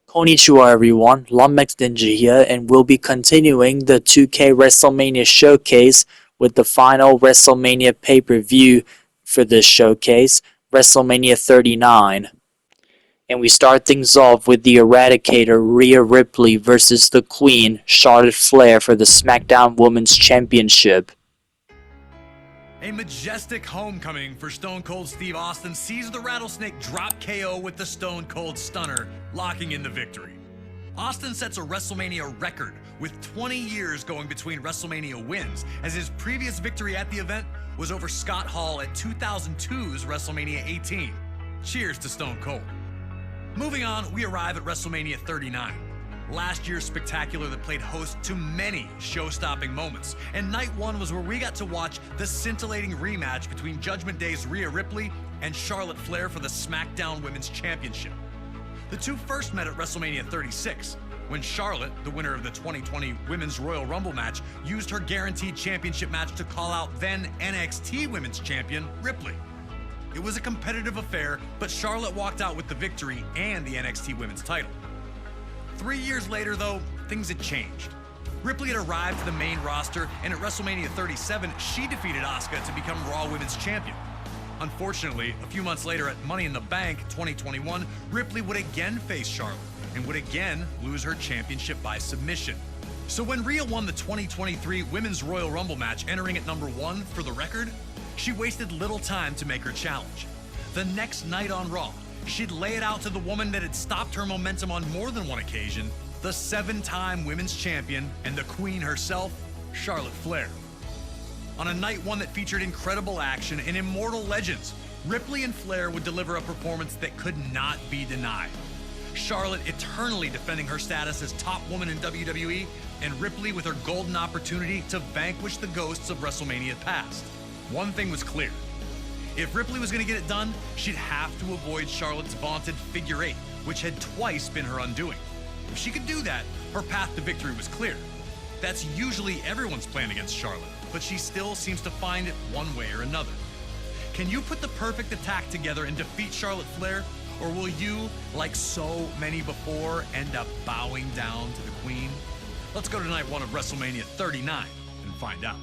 Konnichiwa everyone, LombaxNinja here, and we'll be continuing the 2K WrestleMania showcase with the final WrestleMania pay-per-view for this showcase, WrestleMania 39. And we start things off with the Eradicator Rhea Ripley versus the Queen Charlotte Flair for the SmackDown Women's Championship. A majestic homecoming for Stone Cold Steve Austin sees the Rattlesnake drop KO with the Stone Cold Stunner, locking in the victory. Austin sets a WrestleMania record with 20 years going between WrestleMania wins, as his previous victory at the event was over Scott Hall at 2002's WrestleMania 18. Cheers to Stone Cold. Moving on, we arrive at WrestleMania 39. Last year's spectacular that played host to many show-stopping moments, and night one was where we got to watch the scintillating rematch between Judgment Day's Rhea Ripley and Charlotte Flair for the SmackDown Women's Championship. The two first met at WrestleMania 36, when Charlotte, the winner of the 2020 Women's Royal Rumble match, used her guaranteed championship match to call out then NXT Women's Champion Ripley. It was a competitive affair, but Charlotte walked out with the victory and the NXT Women's title. 3 years later, though, things had changed. Ripley had arrived to the main roster, and at WrestleMania 37, she defeated Asuka to become Raw Women's Champion. Unfortunately, a few months later at Money in the Bank 2021, Ripley would again face Charlotte, and would again lose her championship by submission. So when Rhea won the 2023 Women's Royal Rumble match, entering at number 1 for the record, she wasted little time to make her challenge. The next night on Raw, she'd lay it out to the woman that had stopped her momentum on more than one occasion, the 7-time women's champion and the queen herself, Charlotte Flair. On a night one that featured incredible action and immortal legends, Ripley and Flair would deliver a performance that could not be denied. Charlotte eternally defending her status as top woman in WWE, and Ripley with her golden opportunity to vanquish the ghosts of WrestleMania past. One thing was clear. If Ripley was going to get it done, she'd have to avoid Charlotte's vaunted figure 8, which had twice been her undoing. If she could do that, her path to victory was clear. That's usually everyone's plan against Charlotte, but she still seems to find it one way or another. Can you put the perfect attack together and defeat Charlotte Flair, or will you, like so many before, end up bowing down to the Queen? Let's go to night one of WrestleMania 39 and find out.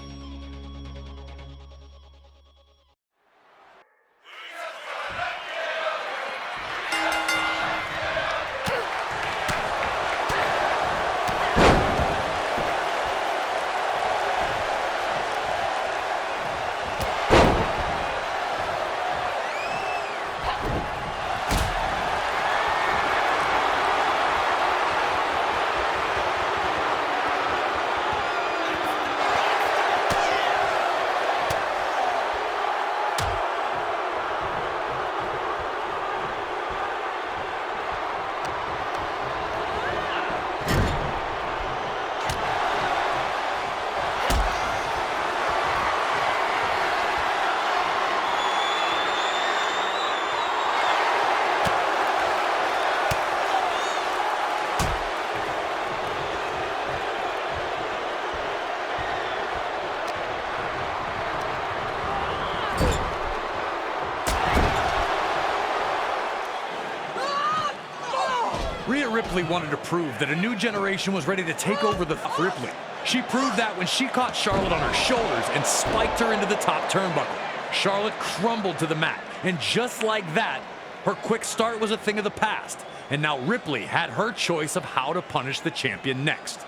Rhea Ripley wanted to prove that a new generation was ready to take over the Ripley. She proved that when she caught Charlotte on her shoulders and spiked her into the top turnbuckle. Charlotte crumbled to the mat, and just like that, her quick start was a thing of the past. And now Ripley had her choice of how to punish the champion next.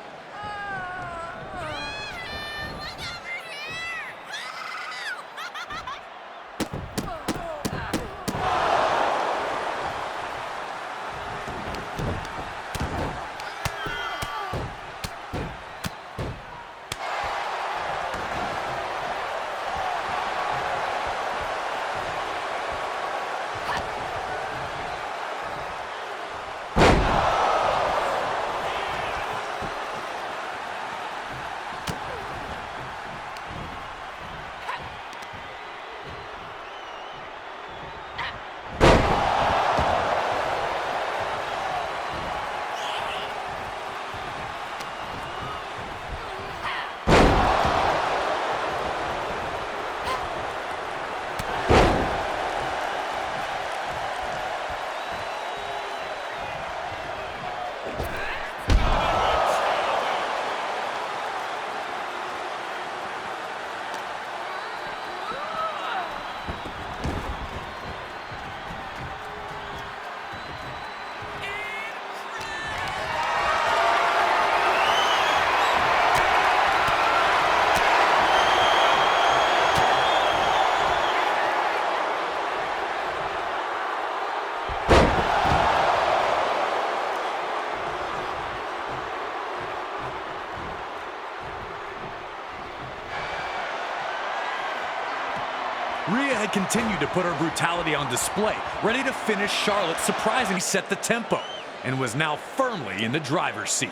had continued to put her brutality on display, ready to finish Charlotte, surprisingly set the tempo, and was now firmly in the driver's seat.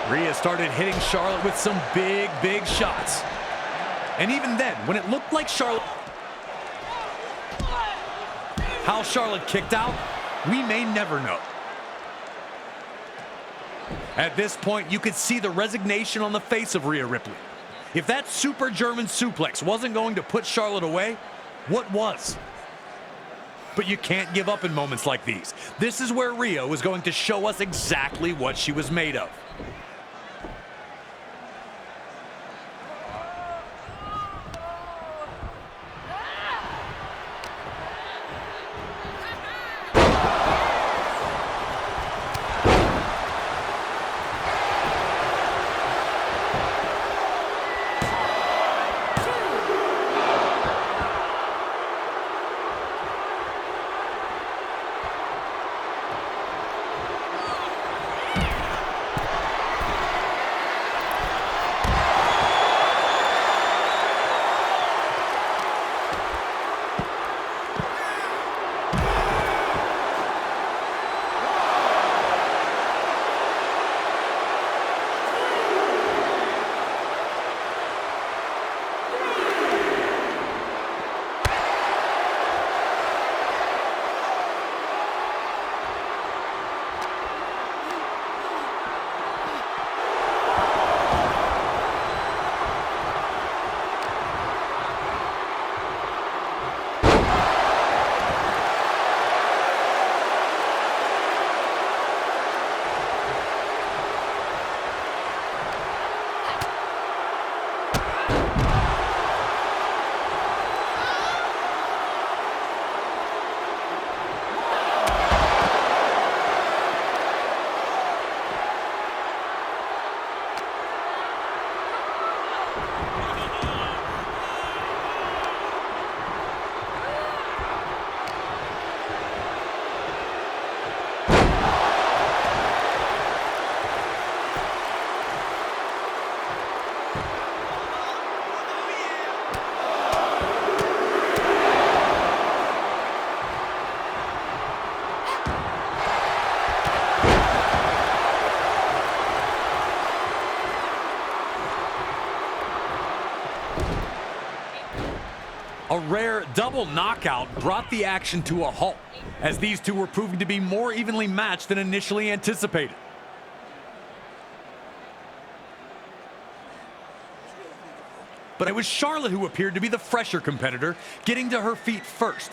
Rhea started hitting Charlotte with some big shots. And even then, when it looked like how Charlotte kicked out, we may never know. At this point, you could see the resignation on the face of Rhea Ripley. If that super German suplex wasn't going to put Charlotte away, what was? But you can't give up in moments like these. This is where Rhea was going to show us exactly what she was made of. A rare double knockout brought the action to a halt, as these two were proving to be more evenly matched than initially anticipated. but it was Charlotte who appeared to be the fresher competitor, getting to her feet first.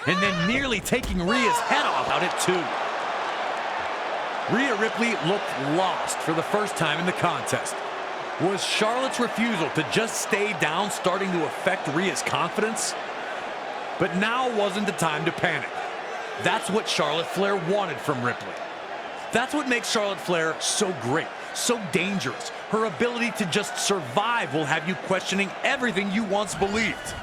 And then nearly taking Rhea's head off out at 2. Rhea Ripley looked lost for the first time in the contest. Was Charlotte's refusal to just stay down starting to affect Rhea's confidence? But now wasn't the time to panic. That's what Charlotte Flair wanted from Ripley. That's what makes Charlotte Flair so great, so dangerous. Her ability to just survive will have you questioning everything you once believed.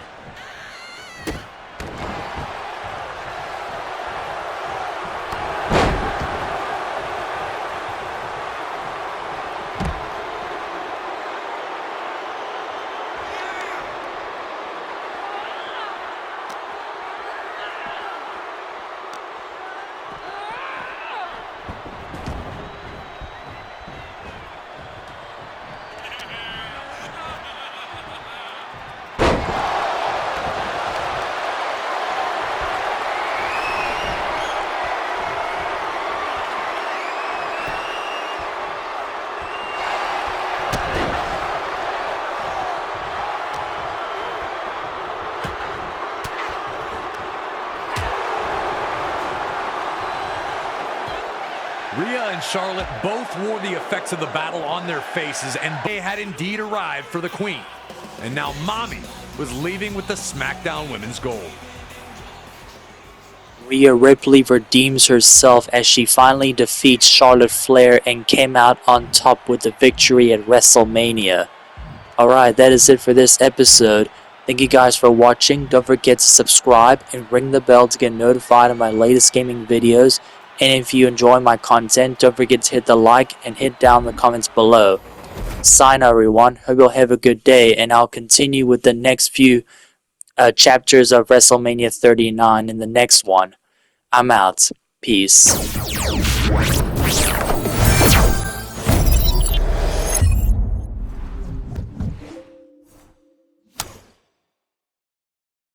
Rhea and Charlotte both wore the effects of the battle on their faces, and they had indeed arrived for the Queen. And now Mommy was leaving with the SmackDown Women's Gold. Rhea Ripley redeems herself as she finally defeats Charlotte Flair and came out on top with the victory at WrestleMania. Alright, that is it for this episode. Thank you guys for watching. Don't forget to subscribe and ring the bell to get notified of my latest gaming videos. And if you enjoy my content, don't forget to hit the like and hit down the comments below. Sign out, everyone. Hope you'll have a good day, and I'll continue with the next few chapters of WrestleMania 39 in the next one. I'm out. Peace.